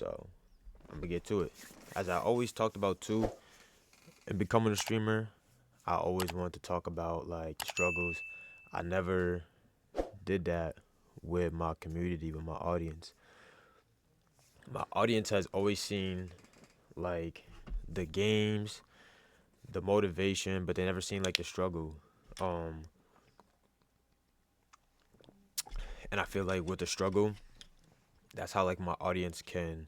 So I'm gonna get to it. As I always talked about too, in becoming a streamer, I always wanted to talk about like the struggles. I never did that with my community, with my audience. My audience has always seen like the games, the motivation, but they never seen like the struggle. Um, and I feel like with the struggle, that's how like my audience can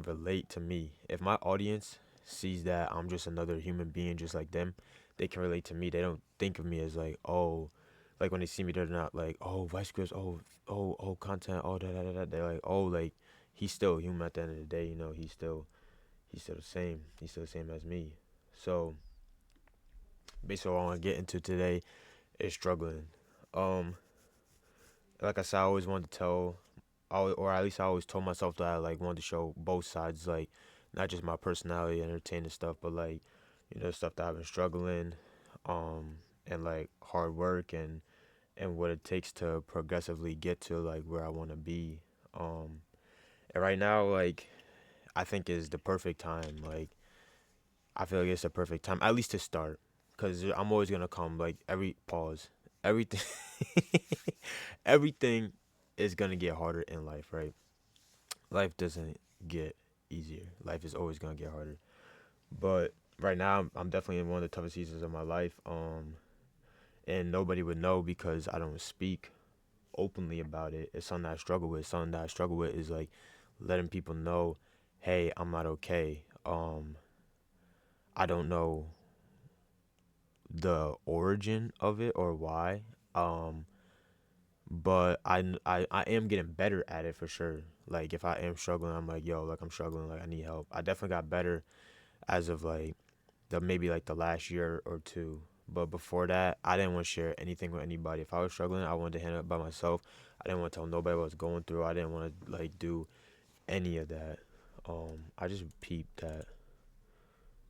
relate to me. If my audience sees that I'm just another human being just like them, they can relate to me. They don't think of me as like, oh, like when they see me, they're not like, oh, Vice Grips, oh, content, oh, da. They're like, oh, like he's still human at the end of the day. He's still the same. He's still the same as me. So basically, what I want to get into today is struggling. Um, like I said, I always wanted to tell, or at least I always told myself that I like wanted to show both sides, like not just my personality, entertaining stuff, but like stuff that I've been struggling, and like hard work and what it takes to progressively get to like where I want to be. And right now, like I think is the perfect time. Like I feel like it's the perfect time, at least to start, because I'm always gonna come like every pause, everything, everything is gonna get harder in life, right? Life doesn't get easier. Life is always gonna get harder. But right now, I'm definitely in one of the toughest seasons of my life. And nobody would know because I don't speak openly about it. It's something that I struggle with. Something that I struggle with is like letting people know, hey, I'm not okay. I don't know the origin of it or why. Um, but I am getting better at it for sure. Like if I am struggling, I'm like, yo, like I'm struggling, like I need help. I definitely got better as of like the maybe like the last year or two. But before that, I didn't want to share anything with anybody. If I was struggling, I wanted to handle it by myself. I didn't want to tell nobody what I was going through. I didn't want to like do any of that. I just peeped that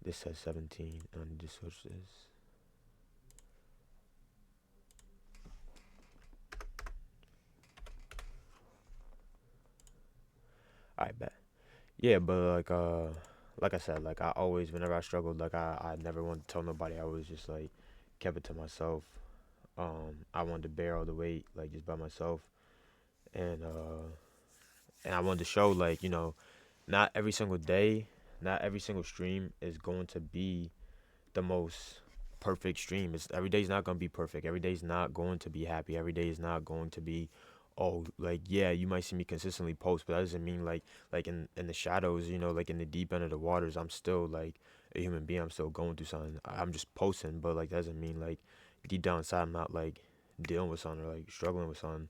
this says 17 and just switch this. I bet. Yeah, but like I said, like I always whenever I struggled, like I never wanted to tell nobody. I was just like kept it to myself. I wanted to bear all the weight like just by myself, and I wanted to show like not every single day, not every single stream is going to be the most perfect stream. It's every day's not gonna be perfect. Every day's not going to be happy. Every day is not going to be oh like yeah, you might see me consistently post, but that doesn't mean like in the shadows, like in the deep end of the waters, I'm still like a human being. I'm still going through something. I'm just posting, but like that doesn't mean like deep down inside I'm not like dealing with something or like struggling with something.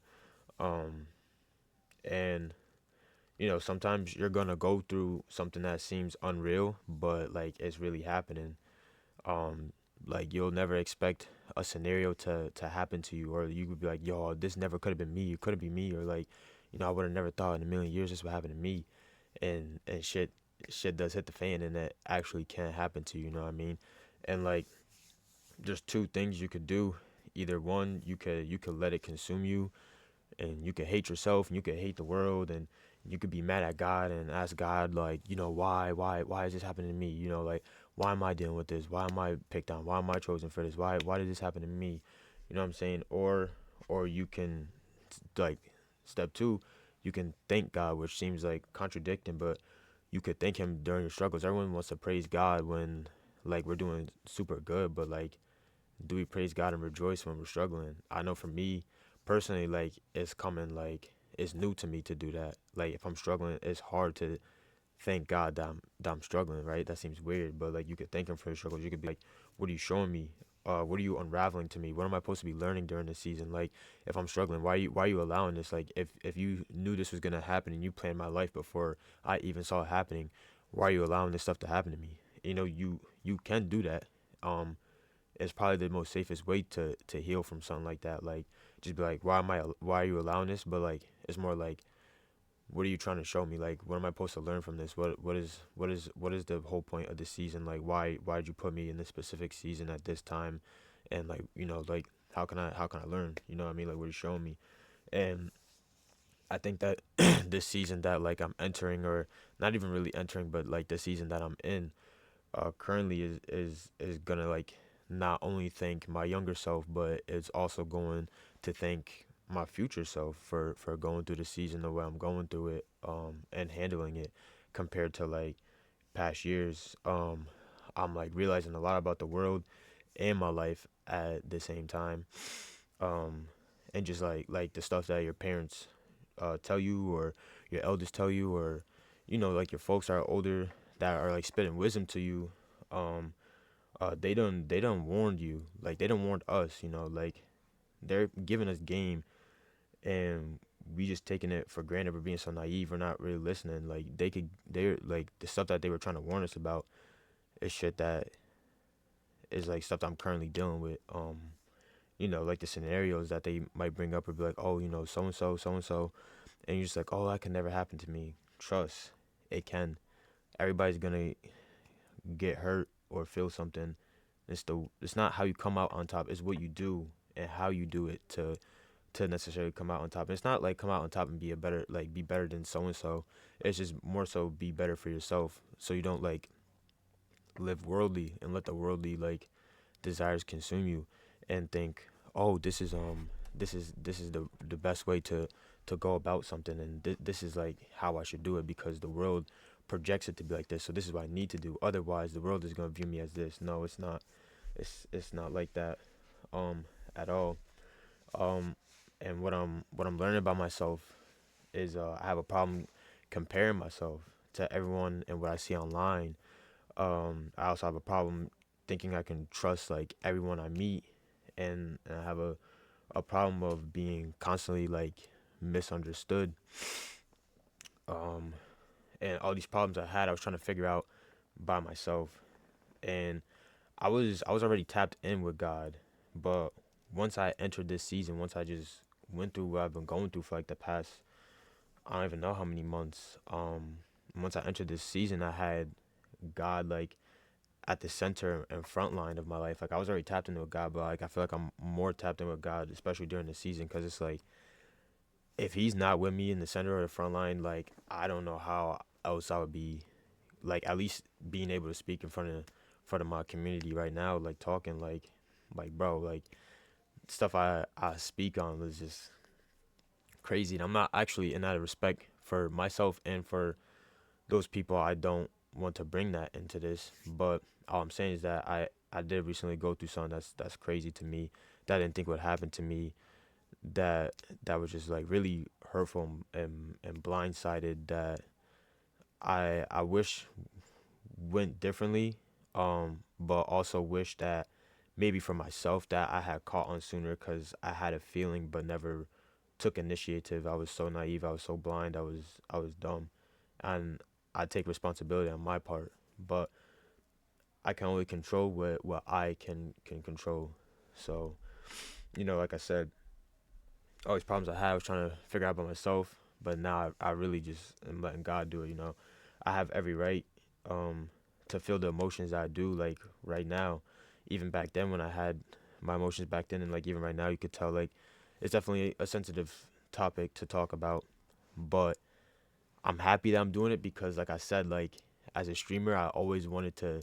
Um and sometimes you're gonna go through something that seems unreal, but like it's really happening. Um, like you'll never expect a scenario to happen to you, or you could be like, "Yo, this never could have been me. It couldn't be me," or like, I would have never thought in a million years this would happen to me, and shit does hit the fan, and that actually can happen to you. You know what I mean? And like, there's two things you could do. Either one, you could let it consume you, and you could hate yourself and you could hate the world and you could be mad at God and ask God like, why is this happening to me? Like why am I dealing with this? Why am I picked on? Why am I chosen for this? Why did this happen to me? You know what I'm saying? Or you can like step two, you can thank God, which seems like contradicting, but you could thank him during your struggles. Everyone wants to praise God when like we're doing super good, but like do we praise God and rejoice when we're struggling? I know for me personally, like it's coming like it's new to me to do that. Like if I'm struggling, it's hard to thank God that I'm struggling, right? That seems weird, but like you could thank him for your struggles. You could be like, what are you showing me? What are you unraveling to me? What am I supposed to be learning during this season? Like if I'm struggling, why are you allowing this? Like if you knew this was gonna happen and you planned my life before I even saw it happening, why are you allowing this stuff to happen to me? You can do that. Um, it's probably the most safest way to heal from something like that. Like just be like, why are you allowing this? But like it's more like, what are you trying to show me? Like what am I supposed to learn from this? What is the whole point of the season? Like why did you put me in this specific season at this time? And like like how can I learn? You know what I mean? Like what are you showing me? And I think that this season that like I'm entering, or not even really entering, but like the season that I'm in currently is gonna like not only thank my younger self, but it's also going to thank my future self for going through the season the way I'm going through it, and handling it compared to like past years. I'm like realizing a lot about the world and my life at the same time. Um, and just like the stuff that your parents tell you, or your elders tell you, or like your folks that are older that are like spitting wisdom to you. Um, they don't warned you, like they don't warned us. Like they're giving us game, and we just taking it for granted. We're being so naive. We're not really listening. Like they're like the stuff that they were trying to warn us about is shit that is like stuff that I'm currently dealing with. Like the scenarios that they might bring up would be like, oh, so and so, so and so, and you're just like, oh, that can never happen to me. Trust, it can. Everybody's gonna get hurt or feel something. It's not how you come out on top. It's what you do and how you do it to necessarily come out on top. And it's not like come out on top and be better than so and so. It's just more so be better for yourself, so you don't like live worldly and let the worldly like desires consume you, and think, oh, this is the best way to go about something, and this is like how I should do it because the world projects it to be like this, so this is what I need to do. Otherwise the world is going to view me as this. No, it's not. It's not like that at all. um and what I'm learning about myself is I have a problem comparing myself to everyone and what I see online. I also have a problem thinking I can trust like everyone I meet, and I have a problem of being constantly like misunderstood. Um, and all these problems I had, I was trying to figure out by myself, and I was already tapped in with God, but once I entered this season, once I just went through what I've been going through for like the past, I don't even know how many months. Once I entered this season, I had God like at the center and front line of my life. Like I was already tapped into with God, but like I feel like I'm more tapped in with God, especially during the season, because it's like if He's not with me in the center or the front line, like I don't know how else I would be, like at least being able to speak in front of my community right now, like talking like bro, like stuff I speak on is just crazy. And I'm not actually in out of respect for myself and for those people. I don't want to bring that into this, but all I'm saying is that I did recently go through something that's crazy to me, that I didn't think would happen to me, that that was just like really hurtful and blindsided, that I wish went differently, but also wish that maybe for myself that I had caught on sooner, because I had a feeling but never took initiative. I was so naive. I was so blind. I was dumb, and I take responsibility on my part. But I can only control what I can control. So like I said, all these problems I had, I was trying to figure out by myself. But now I really just am letting God do it. I have every right um, to feel the emotions I do. Like right now, even back then when I had my emotions back then, and like even right now, you could tell like it's definitely a sensitive topic to talk about. But I'm happy that I'm doing it because, like I said, like as a streamer, I always wanted to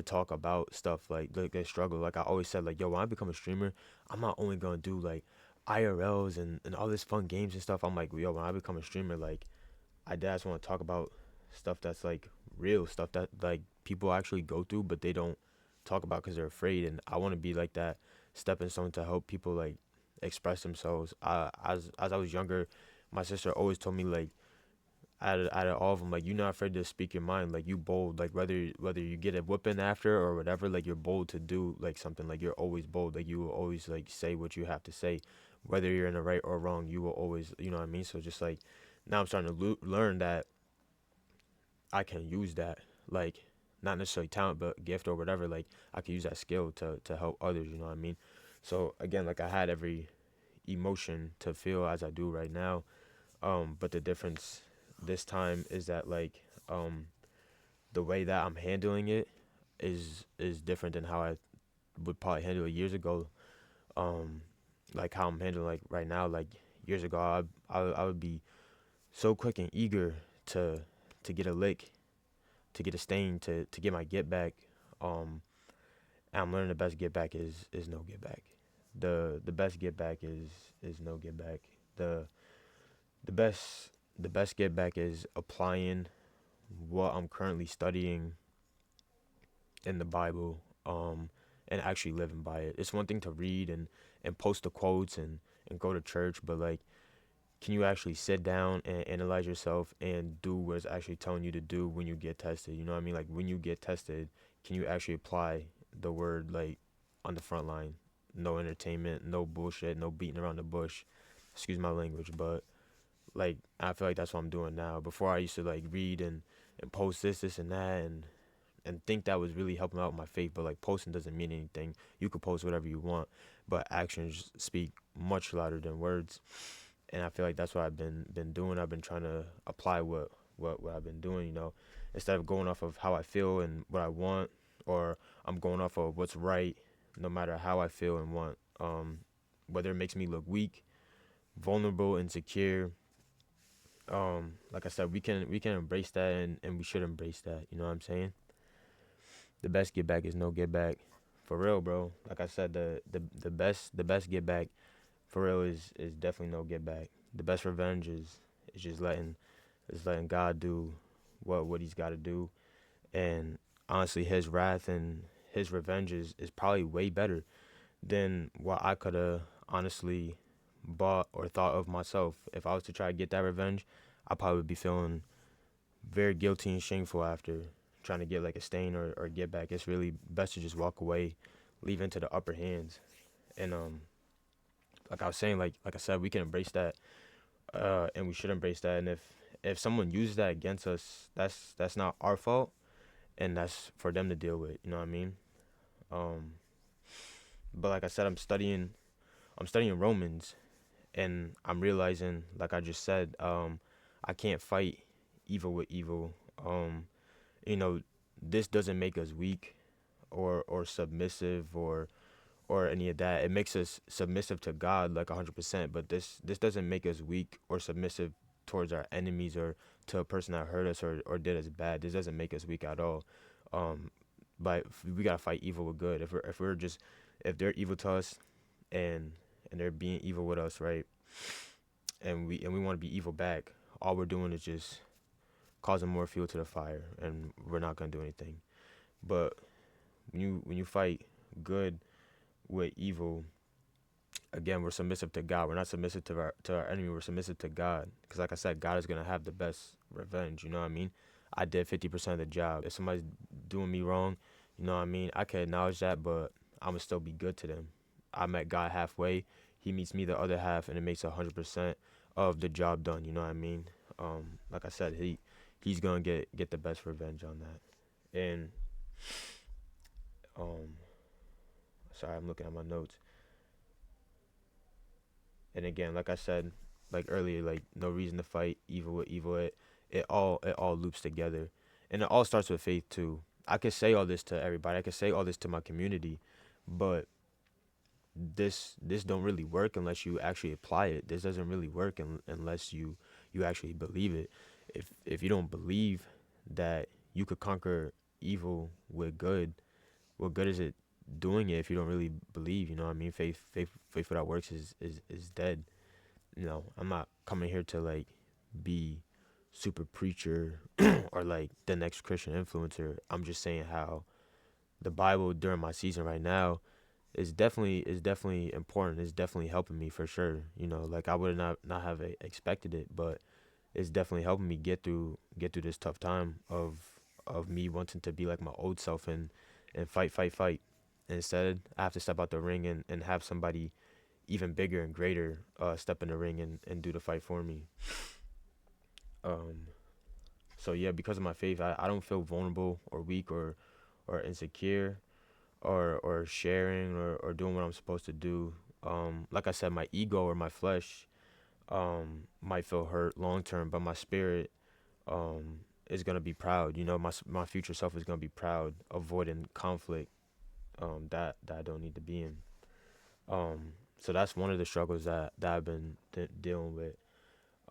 talk about stuff like the struggle. Like I always said, like yo, when I become a streamer, I'm not only gonna do like IRLs and all this fun games and stuff. I'm like, yo, when I become a streamer, like I just want to talk about stuff that's like real stuff that like people actually go through, but they don't talk about because they're afraid. And I want to be like that stepping stone to help people like express themselves. As I was younger, my sister always told me like out of all of them, like you're not afraid to speak your mind. Like you bold. Like whether you get a whipping after or whatever, like you're bold to do like something. Like you're always bold. Like you will always like say what you have to say, whether you're in the right or wrong. You will always, you know what I mean. So just like now, I'm starting to learn that I can use that, like not necessarily talent, but gift or whatever. Like I can use that skill to help others. You know what I mean. So again, like I had every emotion to feel as I do right now. But the difference this time is that like the way that I'm handling it is different than how I would probably handle it years ago. Um, like how I'm handling like right now. Like years ago, I would be so quick and eager to get a lick, to get a stain, to get my get back. Um, and I'm learning the best get back is no get back. The best get back is no get back. The the best the best get back is applying what I'm currently studying in the Bible, and actually living by it. It's one thing to read and post the quotes and go to church, but like, can you actually sit down and analyze yourself and do what it's actually telling you to do when you get tested? You know what I mean? Like, when you get tested, can you actually apply the word, like, on the front line? No entertainment, no bullshit, no beating around the bush. Excuse my language, but like, I feel like that's what I'm doing now. Before, I used to like read and post this and that, and think that was really helping out with my faith. But like, posting doesn't mean anything. You could post whatever you want, but actions speak much louder than words. And I feel like that's what I've been doing. I've been trying to apply what I've been doing. Instead of going off of how I feel and what I want, or I'm going off of what's right, no matter how I feel and want. Whether it makes me look weak, vulnerable, insecure. Like I said, we can embrace that, and we should embrace that. You know what I'm saying? The best get back is no get back, for real, bro. Like I said, the best get back for real is definitely no get back. The best revenge is just letting God do what He's got to do, and honestly, His wrath and His revenge is probably way better than what I could have honestly bought or thought of myself. If I was to try to get that revenge, I probably would be feeling very guilty and shameful after trying to get like a stain or get back. It's really best to just walk away, leave into the upper hands. And like I was saying, like I said, we can embrace that, and we should embrace that. And if someone uses that against us, that's not our fault, and that's for them to deal with. You know what I mean? Um, but like I said, I'm studying Romans, and I'm realizing, like I just said, I can't fight evil with evil. Um, you know, this doesn't make us weak or submissive or any of that. It makes us submissive to God like 100%. But this doesn't make us weak or submissive towards our enemies or to a person that hurt us or did us bad. This doesn't make us weak at all. Um, but we gotta fight evil with good. If they're evil to us and they're being evil with us, right? And we want to be evil back. All we're doing is just causing more fuel to the fire, and we're not gonna do anything. But when you fight good with evil, again, we're submissive to God. We're not submissive to our enemy. We're submissive to God, because like I said, God is gonna have the best revenge. You know what I mean? I did 50% of the job. If somebody's doing me wrong, you know what I mean, I can acknowledge that, but I'm gonna still be good to them. I met God halfway. He meets me the other half, and it makes 100% of the job done. You know what I mean? Like I said, he's gonna get the best revenge on that. And um, sorry, I'm looking at my notes. And again, like I said, like earlier, like, no reason to fight evil with evil. It all loops together, and it all starts with faith too. I could say all this to everybody. I could say all this to my community, but this don't really work unless you actually apply it. This doesn't really work unless you actually believe it. If you don't believe that you could conquer evil with good, what good is it doing it if you don't really believe? You know what I mean? Faith without works is dead. I'm not coming here to like be super preacher or like the next Christian influencer. I'm just saying how the Bible during my season right now is definitely important. It's definitely helping me for sure. Like, I would not have expected it, but it's definitely helping me get through this tough time of me wanting to be like my old self and fight. Instead, I have to step out the ring and have somebody even bigger and greater step in the ring and do the fight for me. Um, so yeah, because of my faith, I don't feel vulnerable or weak or insecure or sharing or doing what I'm supposed to do. Like I said, my ego or my flesh might feel hurt long term, but my spirit is gonna be proud. My future self is gonna be proud, avoiding conflict that I don't need to be in. So that's one of the struggles that I've been dealing with.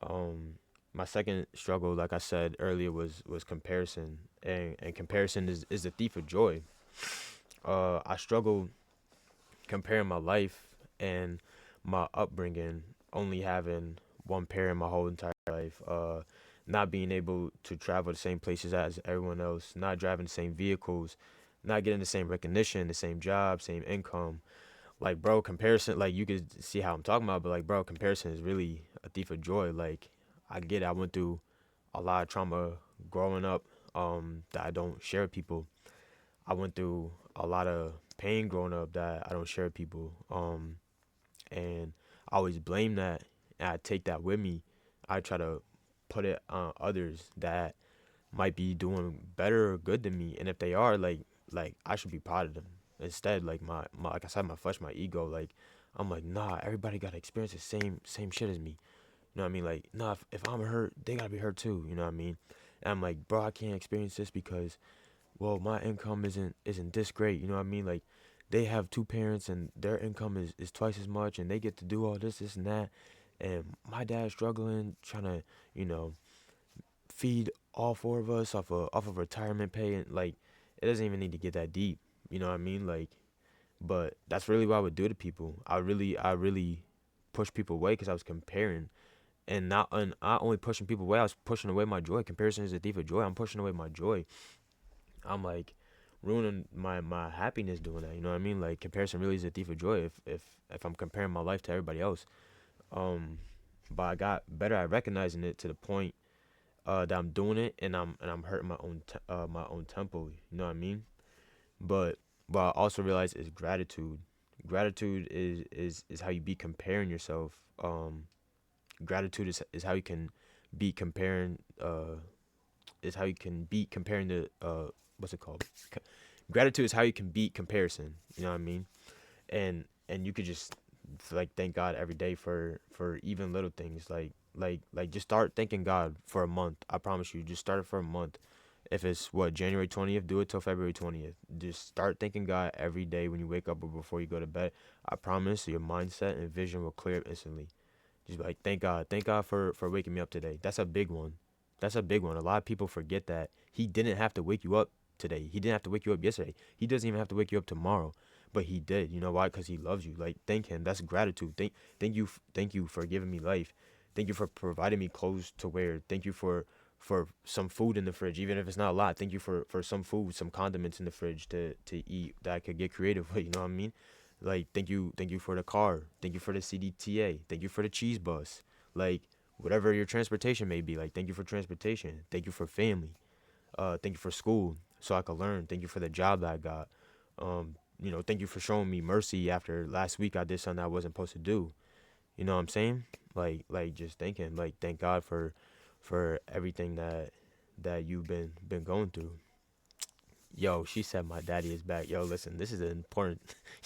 Um, my second struggle, like I said earlier, was comparison, and comparison is the thief of joy. I struggle comparing my life and my upbringing, only having one parent my whole entire life, not being able to travel the same places as everyone else, not driving the same vehicles, not getting the same recognition, the same job, same income. Like, bro, comparison, like, you could see how I'm talking about, but like, bro, comparison is really a thief of joy. Like, I get it. I went through a lot of trauma growing up, that I don't share with people. I went through a lot of pain growing up that I don't share with people. And I always blame that, and I take that with me. I try to put it on others that might be doing better or good than me, and if they are, like I should be proud of them. Instead, like my like I said, my flesh, my ego, like I'm like, nah, everybody gotta experience the same shit as me. You know what I mean? Like, nah, if I'm hurt, they gotta be hurt too. You know what I mean? And I'm like, bro, I can't experience this because, well, my income isn't this great. You know what I mean? Like, they have two parents and their income is twice as much, and they get to do all this and that. And my dad's struggling, trying to, you know, feed all four of us off of retirement pay, and like, it doesn't even need to get that deep. You know what I mean? Like, but that's really what I would do to people. I really push people away because I was comparing, and not only pushing people away, I was pushing away my joy. Comparison is a thief of joy. I'm pushing away my joy. I'm like ruining my happiness doing that. You know what I mean? Like, comparison really is a thief of joy. If I'm comparing my life to everybody else, um, but I got better at recognizing it to the point, that I'm doing it, and I'm hurting my own temple. You know what I mean? But I also realize is gratitude. Gratitude is how you be comparing yourself. Gratitude is how you can be comparing. Is how you can beat comparing the what's it called? Gratitude is how you can beat comparison. You know what I mean? And you could just like thank God every day for even little things, like just start thanking God for a month. I promise you, just start it for a month. If it's what, January 20th, do it till February 20th. Just start thanking God every day when you wake up or before you go to bed. I promise your mindset and vision will clear up instantly. Just be like, thank God for waking me up today. That's a big one. That's a big one. A lot of people forget that He didn't have to wake you up today. He didn't have to wake you up yesterday. He doesn't even have to wake you up tomorrow, but He did. You know why? Because He loves you. Like, thank Him. That's gratitude. Thank you for giving me life. Thank you for providing me clothes to wear. Thank you for some food in the fridge, even if it's not a lot. Thank you for some food, some condiments in the fridge to eat that I could get creative with. You know what I mean? Like, thank you for the car. Thank you for the CDTA. Thank you for the cheese bus. Like, whatever your transportation may be. Like, thank you for transportation. Thank you for family. Thank you for school so I could learn. Thank you for the job that I got. Thank you for showing me mercy after last week I did something I wasn't supposed to do. You know what I'm saying? Like just thinking, like, thank God for everything that you've been going through. Yo, she said my daddy is back. Yo, listen, this is an important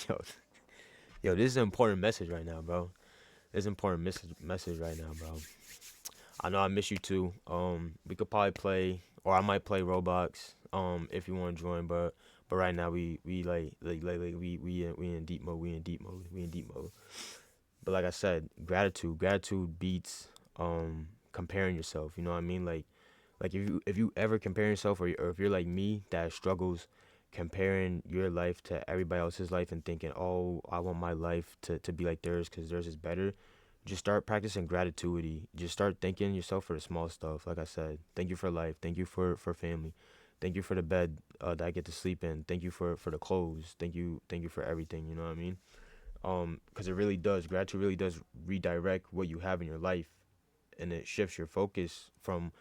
yo, this is an important message right now, bro. This is an important message right now, bro. I know I miss you too. We could probably play, or I might play Roblox. If you want to join, but right now we we in deep mode. We in deep mode. We in deep mode. But like I said, gratitude beats comparing yourself. You know what I mean? Like if you ever compare yourself, or if you're like me that struggles comparing your life to everybody else's life and thinking, oh, I want my life to be like theirs because theirs is better. Just start practicing gratitude. Just start thanking yourself for the small stuff. Like I said, thank you for life. Thank you for family. Thank you for the bed that I get to sleep in. Thank you for the clothes. Thank you for everything. You know what I mean? Because it really does. Gratitude really does redirect what you have in your life, and it shifts your focus from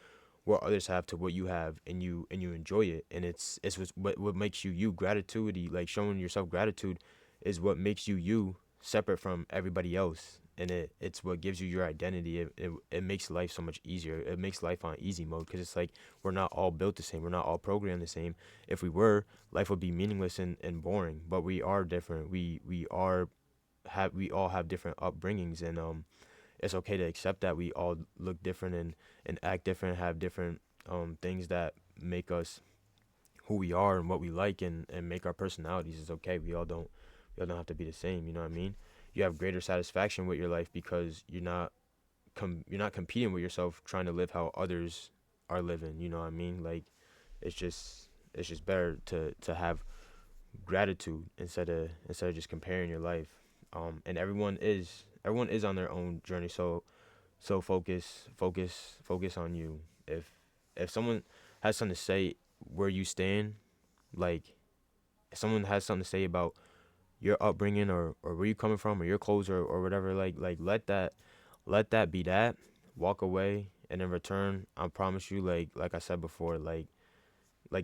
what others have to what you have, and you enjoy it, and it's what makes you you. Gratitude, like showing yourself gratitude, is what makes you you, separate from everybody else, and it's what gives you your identity. It makes life so much easier. It makes life on easy mode because it's like we're not all built the same. We're not all programmed the same. If we were, life would be meaningless and boring. But we are different. We all have different upbringings, and it's okay to accept that we all look different and act different, have different things that make us who we are and what we like, and make our personalities. It's okay. We all don't have to be the same. You know what I mean? You have greater satisfaction with your life because you're not you're not competing with yourself trying to live how others are living. You know what I mean? Like it's just better to have gratitude instead of just comparing your life. And everyone is on their own journey. So focus on you. If someone has something to say where you stand, like if someone has something to say about your upbringing or where you coming from or your clothes or whatever, like let that be that. Walk away and in return, I promise you, like I said before, like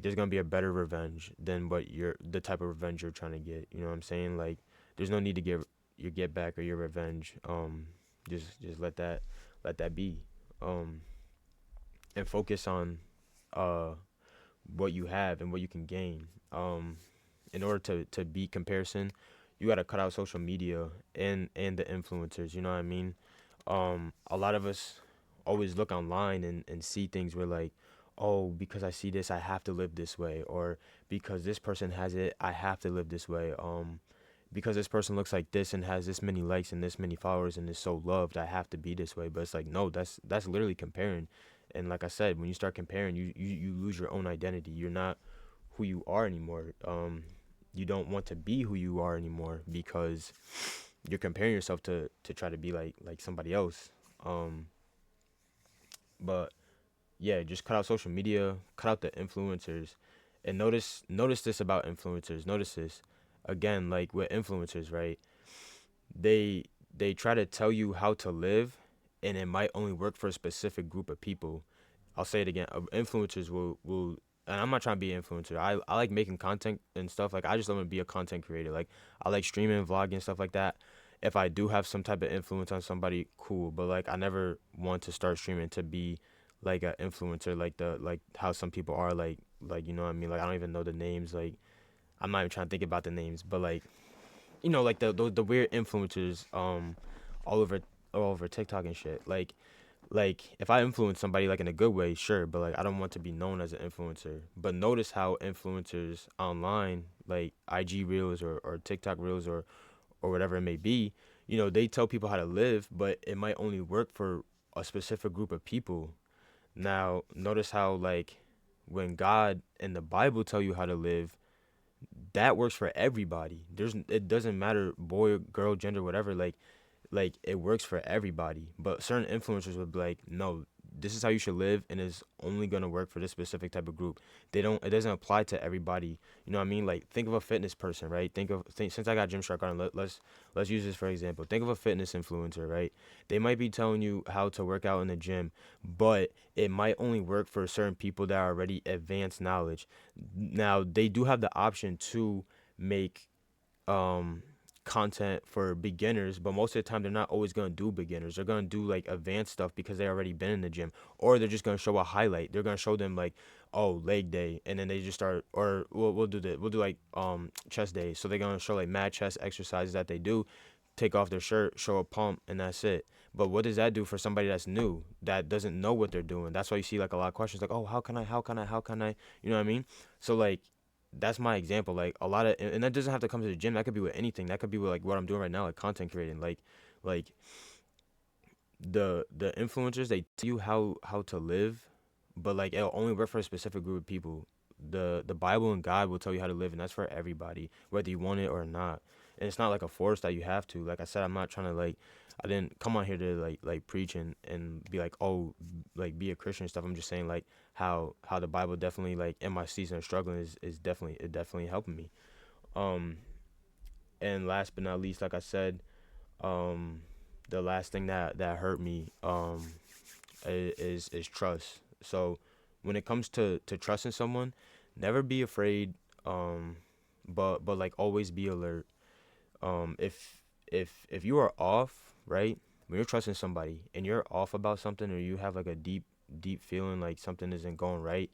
there's gonna be a better revenge than what you're the type of revenge you're trying to get. You know what I'm saying? Like there's no need to get your get back or your revenge. Just let that be. Um, and focus on uh what you have and what you can gain. In order to beat comparison, you gotta cut out social media and the influencers. You know what I mean? A lot of us always look online and see things where like, oh, because I see this, I have to live this way, or because this person has it, I have to live this way. Because this person looks like this and has this many likes and this many followers and is so loved, I have to be this way. But it's like no, that's literally comparing. And like I said, when you start comparing, you lose your own identity. You're not who you are anymore. You don't want to be who you are anymore because you're comparing yourself to try to be like somebody else. Um, but yeah, just cut out social media, cut out the influencers, and notice this about influencers. Notice this again, like with influencers, right? They they try to tell you how to live, and it might only work for a specific group of people. I'll say it again. Influencers will, and I'm not trying to be an influencer. I like making content and stuff. Like I just want to be a content creator. Like I like streaming, vlogging, stuff like that. If I do have some type of influence on somebody, cool. But like I never want to start streaming to be like an influencer, like how some people are you know what I mean. Like I don't even know the names. Like I'm not even trying to think about the names, but like you know like the weird influencers all over all over TikTok and shit. Like if I influence somebody like in a good way, sure, but like I don't want to be known as an influencer. But notice how influencers online, like IG reels or TikTok reels or whatever it may be, you know, they tell people how to live, but it might only work for a specific group of people. Now, notice how like when God and the Bible tell you how to live, that works for everybody. It doesn't matter boy, girl, gender, whatever. Like it works for everybody. But certain influencers would be like, no, this is how you should live, and it's only gonna work for this specific type of group. They don't. It doesn't apply to everybody. You know what I mean? Like think of a fitness person, right? Since I got Gymshark on, let's use this for example. Think of a fitness influencer, right? They might be telling you how to work out in the gym, but it might only work for certain people that are already advanced knowledge. Now they do have the option to make um content for beginners, but most of the time they're not always gonna do beginners. They're gonna do like advanced stuff because they already been in the gym, or they're just gonna show a highlight. They're gonna show them like, oh, leg day, and then they just start, or we'll do like chest day. So they're gonna show like mad chest exercises that they do, take off their shirt, show a pump, and that's it. But what does that do for somebody that's new that doesn't know what they're doing? That's why you see like a lot of questions like, oh, how can I, you know what I mean? So like that's my example. Like a lot of, and that doesn't have to come to the gym. That could be with anything. That could be with like what I'm doing right now, like content creating. Like the influencers, they tell you how to live, but like it'll only work for a specific group of people. The Bible and God will tell you how to live, and that's for everybody, whether you want it or not. And it's not like a force that you have to. Like I said, I'm not trying to like. I didn't come on here to like preach and be like, oh, like be a Christian and stuff. I'm just saying like how the Bible definitely like in my season of struggling is definitely it definitely helping me. Um and last but not least, like I said, um the last thing that hurt me is trust. So when it comes to trusting someone, never be afraid, um but like always be alert. If you are off, right? When you're trusting somebody and you're off about something, or you have like a deep feeling like something isn't going right,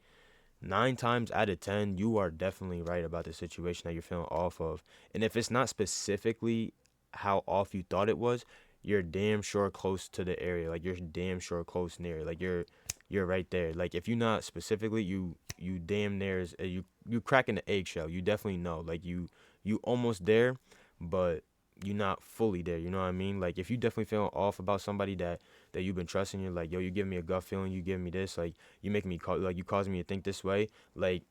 9 times out of 10, you are definitely right about the situation that you're feeling off of. And if it's not specifically how off you thought it was, you're damn sure close to the area. Like you're damn sure close near. Like you're right there. Like if you're not specifically, you damn near is you cracking the eggshell. You definitely know. Like you almost there, but you're not fully there. You know what I mean? Like if you definitely feeling off about somebody that you've been trusting, you're like, yo, you give me a gut feeling, you give me this, like you make me like you cause me to think this way, like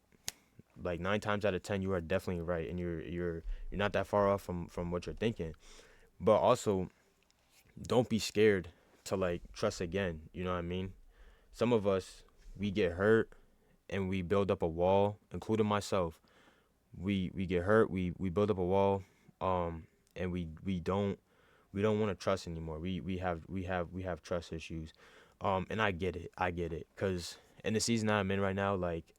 nine times out of ten you are definitely right, and you're not that far off from what you're thinking. But also, don't be scared to like trust again. You know what I mean? Some of us, we get hurt and we build up a wall, including myself. We get hurt, we build up a wall, and we don't want to trust anymore. We have trust issues, and I get it, cause in the season that I'm in right now, like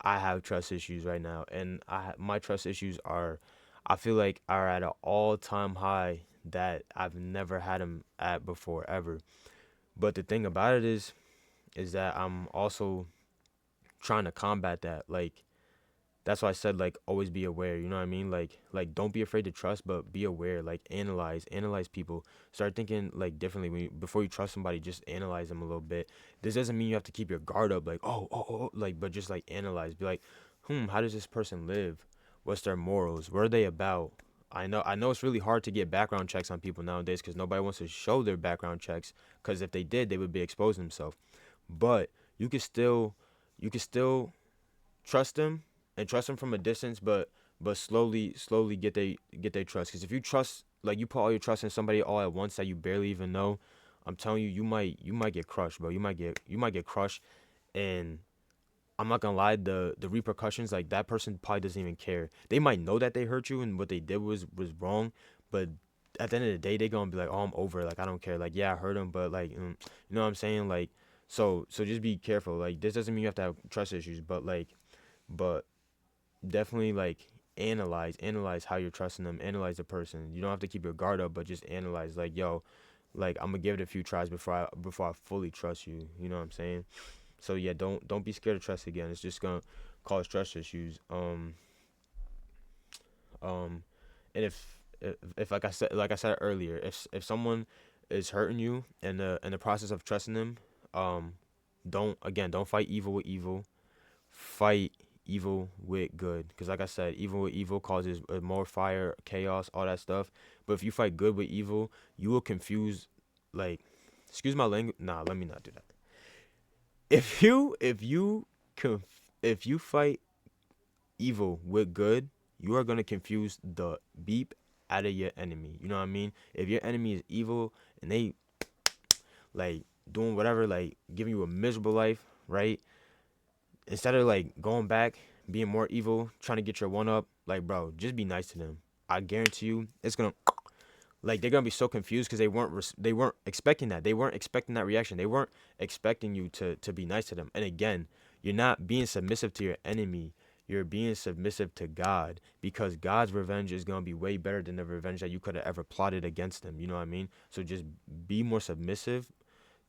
I have trust issues right now, and my trust issues are, I feel like are at an all time high that I've never had them at before ever. But the thing about it is that I'm also trying to combat that. Like that's why I said like always be aware. You know what I mean? Like don't be afraid to trust, but be aware. Like analyze people. Start thinking like differently before you trust somebody. Just analyze them a little bit. This doesn't mean you have to keep your guard up. Like like, but just like analyze. Be like, how does this person live? What's their morals? What are they about? I know it's really hard to get background checks on people nowadays because nobody wants to show their background checks. Because if they did, they would be exposing themselves. But you can still you can still trust them and trust them from a distance, but slowly get they trust. Because if you trust, like you put all your trust in somebody all at once that you barely even know, I'm telling you, you might get crushed, bro. You might get crushed, and I'm not gonna lie, the repercussions, like that person probably doesn't even care. They might know that they hurt you and what they did was wrong, but at the end of the day, they gonna be like, oh, I'm over it. Like I don't care. Like yeah, I hurt them, but like you know what I'm saying? Like so just be careful. Like this doesn't mean you have to have trust issues, but definitely like analyze how you're trusting them, analyze the person. You don't have to keep your guard up, but just analyze like yo, like I'm gonna give it a few tries before I fully trust you. You know what I'm saying? So yeah, don't be scared to trust again. It's just gonna cause trust issues. Um and if like I said earlier, if someone is hurting you in the process of trusting them, um don't fight evil with evil. Fight evil with good, because like I said, evil with evil causes more fire, chaos, all that stuff. But if you fight good with evil, you will confuse, like, excuse my language, nah, let me not do that. If you fight evil with good, you are going to confuse the beep out of your enemy. You know what I mean? If your enemy is evil and they like doing whatever, like giving you a miserable life, right? Instead of like going back, being more evil, trying to get your one up, like bro, just be nice to them. I guarantee you, it's gonna like they're gonna be so confused because they weren't expecting that. They weren't expecting that reaction. They weren't expecting you to be nice to them. And again, you're not being submissive to your enemy. You're being submissive to God, because God's revenge is gonna be way better than the revenge that you could have ever plotted against them. You know what I mean? So just be more submissive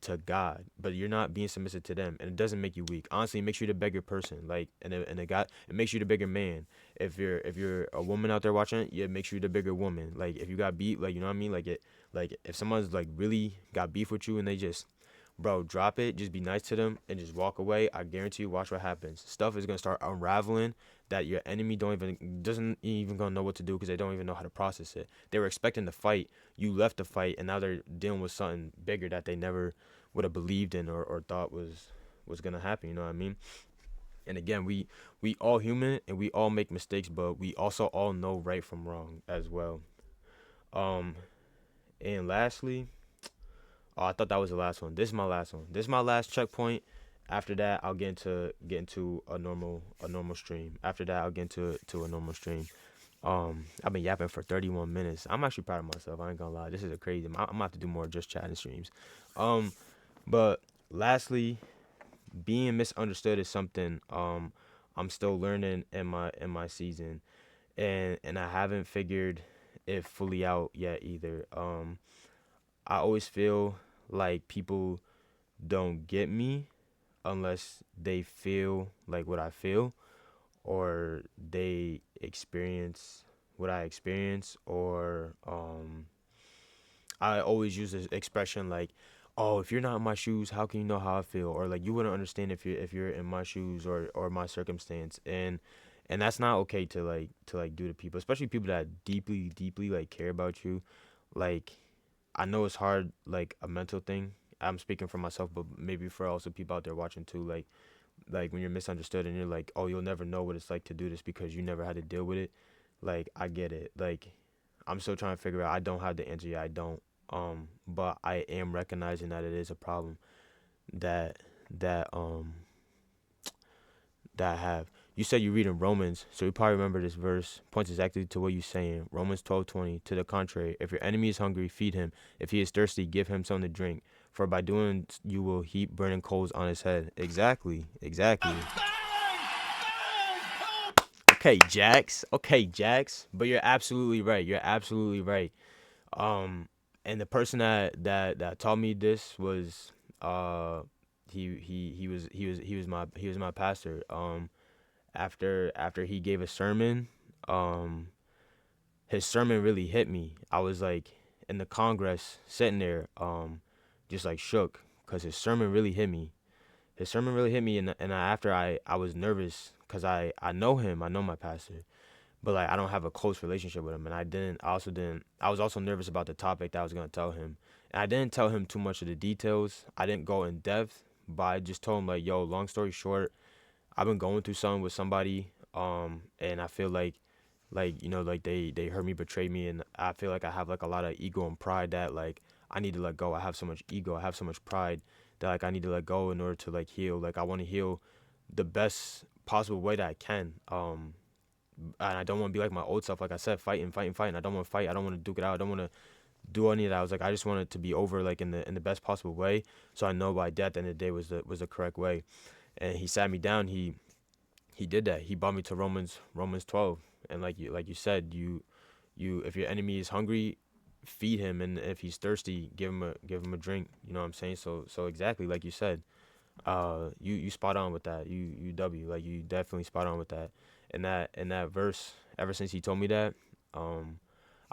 to God, but you're not being submissive to them, and it doesn't make you weak. Honestly, it makes you the bigger person. Like, and a God, it makes you the bigger man. If you're a woman out there watching it, it makes you the bigger woman. Like, if you got beat, like you know what I mean, like if someone's like really got beef with you and they just, bro, drop it. Just be nice to them and just walk away. I guarantee you, watch what happens. Stuff is gonna start unraveling that your enemy doesn't even gonna know what to do because they don't even know how to process it. They were expecting to fight, you left the fight, and now they're dealing with something bigger that they never would have believed in or thought was gonna happen. You know what I mean? And again, we all human and we all make mistakes, but we also all know right from wrong as well. Um, and lastly, oh, I thought that was the last one. This is my last one. This is my last checkpoint. After that, I'll get into a normal stream. After that, I'll get into a normal stream. I've been yapping for 31 minutes. I'm actually proud of myself. I ain't gonna lie. This is a crazy. I'm gonna have to do more just chatting streams. Um, but lastly, being misunderstood is something I'm still learning in my season, and I haven't figured it fully out yet either. I always feel like people don't get me unless they feel like what I feel, or they experience what I experience, or I always use this expression like, "Oh, if you're not in my shoes, how can you know how I feel?" Or like, "You wouldn't understand if you're in my shoes or my circumstance." and that's not okay to like do to people, especially people that deeply like care about you. Like, I know it's hard, like a mental thing. I'm speaking for myself, but maybe for also people out there watching too. Like when you're misunderstood and you're like, oh, you'll never know what it's like to do this because you never had to deal with it. Like, I get it. Like, I'm still trying to figure out. I don't have the answer yet. I don't. But I am recognizing that it is a problem that that that I have. You said you read in Romans, so you probably remember this verse points exactly to what you're saying. Romans 12:20. To the contrary, if your enemy is hungry, feed him. If he is thirsty, give him something to drink. For by doing you will heap burning coals on his head. Exactly, exactly. Okay, Jax. Okay, Jax. But you're absolutely right. You're absolutely right. Um, and the person that taught me this was he was my pastor. After he gave a sermon, um, his sermon really hit me. I was like in the Congress sitting there, just like shook, cause his sermon really hit me. His sermon really hit me, and after I was nervous, cause I know him, I know my pastor, but like I don't have a close relationship with him, and I also didn't. I was also nervous about the topic that I was gonna tell him, and I didn't tell him too much of the details. I didn't go in depth, but I just told him like, yo, long story short, I've been going through something with somebody, and I feel like like they hurt me, betrayed me, and I feel like I have like a lot of ego and pride that like I need to let go. I have so much ego, I have so much pride that like I need to let go in order to like heal. Like, I want to heal the best possible way that I can. And I don't want to be like my old self. Like I said, fighting. I don't want to fight. I don't want to duke it out. I don't want to do any of that. I was like, I just want it to be over like in the best possible way. So I know by death, at the end of the day, was the correct way. And he sat me down. He did that. He brought me to Romans 12. And like you said, you if your enemy is hungry, feed him, and if he's thirsty, give him a drink. You know what I'm saying? So exactly like you said. You spot on with that. Like you definitely spot on with that. In that verse, ever since he told me that, um,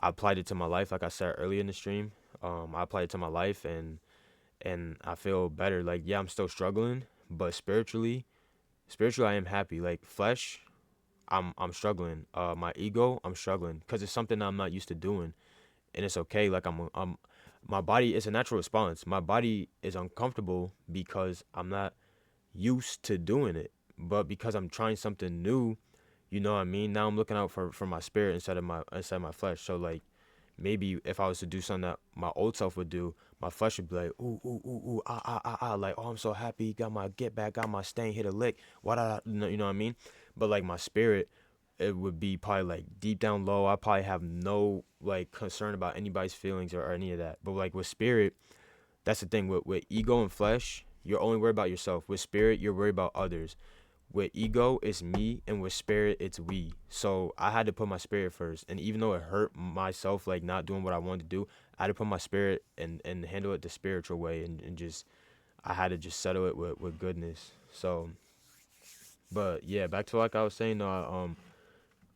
I applied it to my life. Like I said earlier in the stream, I applied it to my life, and I feel better. Like, yeah, I'm still struggling, but spiritually I am happy. Like flesh, I'm struggling. My ego, I'm struggling because it's something I'm not used to doing, and it's okay. Like, I'm my body is a natural response. My body is uncomfortable because I'm not used to doing it. But because I'm trying something new, you know what I mean? Now I'm looking out for my spirit instead of my flesh. So like, maybe if I was to do something that my old self would do, my flesh would be like, ooh, like, oh, I'm so happy, got my get back, got my stain, hit a lick. What I, you know what I mean? But like my spirit, it would be probably like deep down low. I probably have no like concern about anybody's feelings or any of that. But like with spirit, that's the thing with ego and flesh, you're only worried about yourself. With spirit, you're worried about others. With ego, it's me, and with spirit, it's we. So I had to put my spirit first, and even though it hurt myself, like not doing what I wanted to do, I had to put my spirit and handle it the spiritual way, and just I had to just settle it with goodness. So, but yeah, back to like I was saying, I'm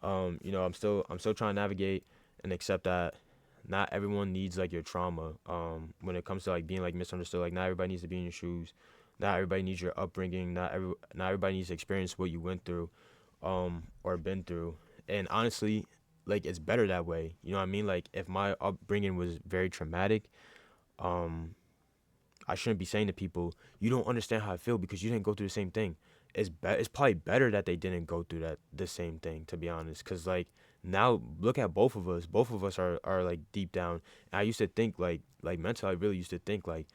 still trying to navigate and accept that not everyone needs like your trauma. When it comes to like being like misunderstood, like not everybody needs to be in your shoes. Not everybody needs your upbringing. Not everybody needs to experience what you went through, or been through. And honestly, like it's better that way. You know what I mean? Like if my upbringing was very traumatic, um, I shouldn't be saying to people, you don't understand how I feel because you didn't go through the same thing. It's probably better that they didn't go through the same thing, to be honest. Cause like now look at both of us. Both of us are like deep down. And I used to think like mentally, I really used to think like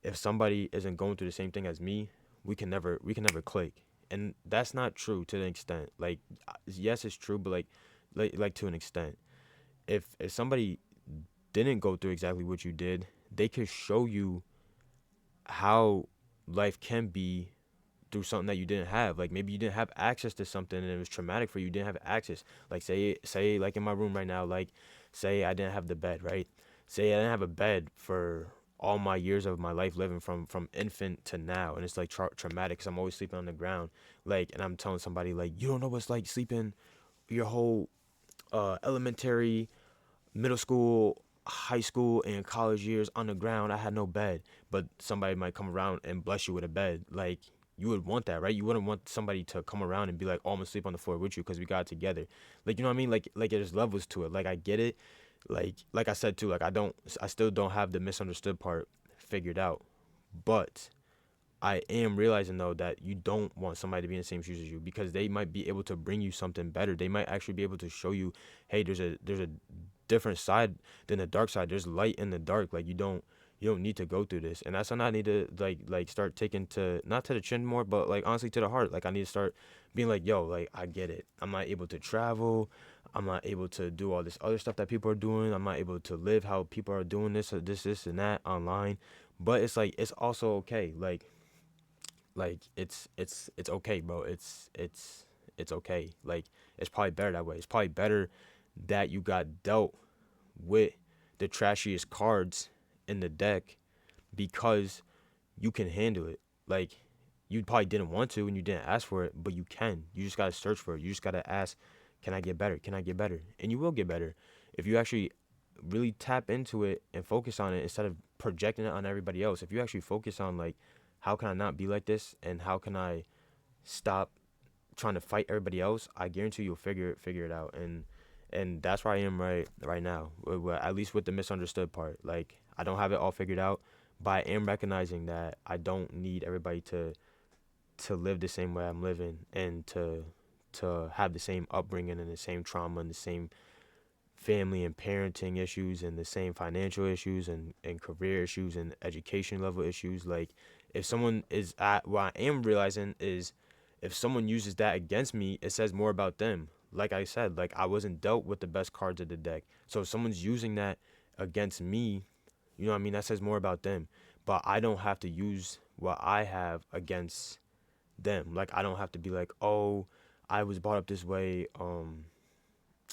if somebody isn't going through the same thing as me, we can never click. And that's not true to an extent. Like, yes, it's true, but like to an extent. If somebody didn't go through exactly what you did, they could show you how life can be through something that you didn't have. Like maybe you didn't have access to something and it was traumatic for you. You didn't have access. Like say like in my room right now, like say I didn't have the bed, right? Say I didn't have a bed for all my years of my life living from infant to now, and it's like traumatic because I'm always sleeping on the ground. Like, and I'm telling somebody like, you don't know what's like sleeping your whole elementary, middle school, high school, and college years on the ground. I had no bed, but somebody might come around and bless you with a bed. Like, you would want that, right? You wouldn't want somebody to come around and be like, "Oh, I'm gonna sleep on the floor with you because we got together." Like, you know what I mean? Like there's levels to it. Like I get it. Like I said too. Like I still don't have the misunderstood part figured out, but I am realizing though that you don't want somebody to be in the same shoes as you because they might be able to bring you something better. They might actually be able to show you, hey, there's a different side than the dark side. There's light in the dark. Like you don't need to go through this. And that's when I need to like start taking to not to the chin more, but like honestly to the heart. Like I need to start being like, yo, like I get it. I'm not able to travel. I'm not able to do all this other stuff that people are doing. I'm not able to live how people are doing this or this and that online. But it's like it's also okay. Like it's okay, bro. It's okay. Like it's probably better that way. It's probably better that you got dealt with the trashiest cards in the deck because you can handle it. Like you probably didn't want to and you didn't ask for it, but you can. You just gotta search for it. You just gotta ask, can I get better? Can I get better? And you will get better if you actually really tap into it and focus on it instead of projecting it on everybody else. If you actually focus on like, how can I not be like this, and how can I stop trying to fight everybody else, I guarantee you'll figure it out. And that's where I am right now. At least with the misunderstood part. Like I don't have it all figured out, but I am recognizing that I don't need everybody to live the same way I'm living and to have the same upbringing and the same trauma and the same family and parenting issues and the same financial issues and career issues and education level issues. Like if someone is at what I am realizing is if someone uses that against me, it says more about them. Like I said, like I wasn't dealt with the best cards of the deck. So if someone's using that against me, you know what I mean, that says more about them. But I don't have to use what I have against them. Like I don't have to be like, oh, I was brought up this way,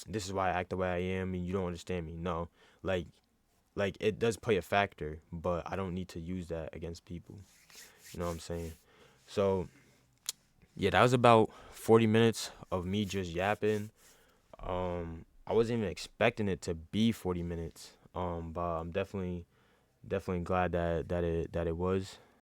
this is why I act the way I am and you don't understand me. No. Like it does play a factor, but I don't need to use that against people. You know what I'm saying? So yeah, that was about 40 minutes of me just yapping. I wasn't even expecting it to be 40 minutes. But I'm definitely glad that it was.